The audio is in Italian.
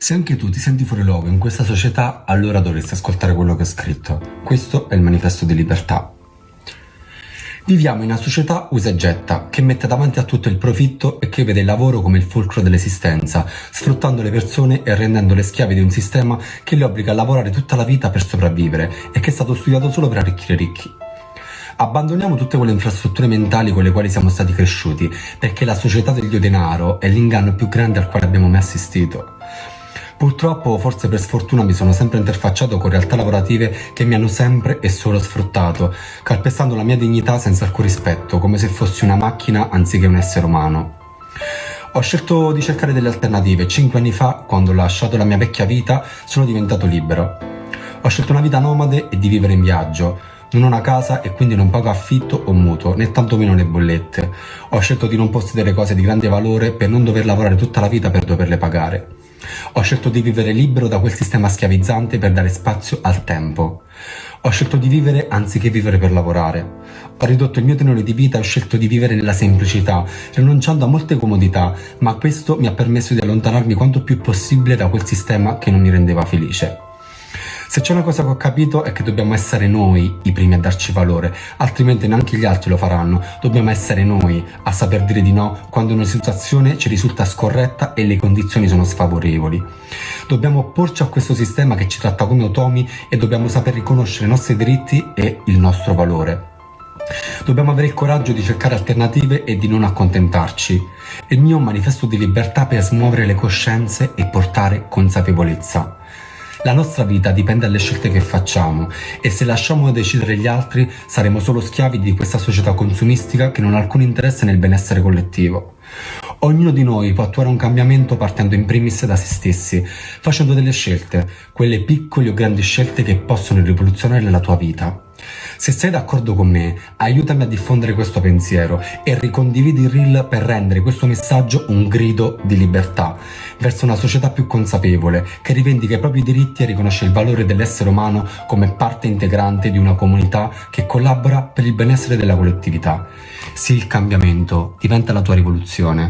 Se anche tu ti senti fuori luogo in questa società, allora dovresti ascoltare quello che ho scritto. Questo è il manifesto di libertà. Viviamo in una società usa e getta, che mette davanti a tutto il profitto e che vede il lavoro come il fulcro dell'esistenza, sfruttando le persone e rendendole schiavi di un sistema che le obbliga a lavorare tutta la vita per sopravvivere e che è stato studiato solo per arricchire i ricchi. Abbandoniamo tutte quelle infrastrutture mentali con le quali siamo stati cresciuti, perché la società del dio denaro è l'inganno più grande al quale abbiamo mai assistito. Purtroppo, forse per sfortuna, mi sono sempre interfacciato con realtà lavorative che mi hanno sempre e solo sfruttato, calpestando la mia dignità senza alcun rispetto, come se fossi una macchina anziché un essere umano. Ho scelto di cercare delle alternative. 5 anni fa, quando ho lasciato la mia vecchia vita, sono diventato libero. Ho scelto una vita nomade e di vivere in viaggio. Non ho una casa e quindi non pago affitto o mutuo, né tantomeno le bollette. Ho scelto di non possedere cose di grande valore per non dover lavorare tutta la vita per doverle pagare. Ho scelto di vivere libero da quel sistema schiavizzante per dare spazio al tempo. Ho scelto di vivere anziché vivere per lavorare. Ho ridotto il mio tenore di vita e ho scelto di vivere nella semplicità, rinunciando a molte comodità, ma questo mi ha permesso di allontanarmi quanto più possibile da quel sistema che non mi rendeva felice. Se c'è una cosa che ho capito è che dobbiamo essere noi i primi a darci valore, altrimenti neanche gli altri lo faranno. Dobbiamo essere noi a saper dire di no quando una situazione ci risulta scorretta e le condizioni sono sfavorevoli. Dobbiamo opporci a questo sistema che ci tratta come automi e dobbiamo saper riconoscere i nostri diritti e il nostro valore. Dobbiamo avere il coraggio di cercare alternative e di non accontentarci. Il mio è un manifesto di libertà per smuovere le coscienze e portare consapevolezza. La nostra vita dipende dalle scelte che facciamo e se lasciamo decidere gli altri saremo solo schiavi di questa società consumistica che non ha alcun interesse nel benessere collettivo. Ognuno di noi può attuare un cambiamento partendo in primis da se stessi, facendo delle scelte, quelle piccole o grandi scelte che possono rivoluzionare la tua vita. Se sei d'accordo con me, aiutami a diffondere questo pensiero e ricondividi il reel per rendere questo messaggio un grido di libertà verso una società più consapevole, che rivendica i propri diritti e riconosce il valore dell'essere umano come parte integrante di una comunità che collabora per il benessere della collettività. Sì, il cambiamento diventa la tua rivoluzione.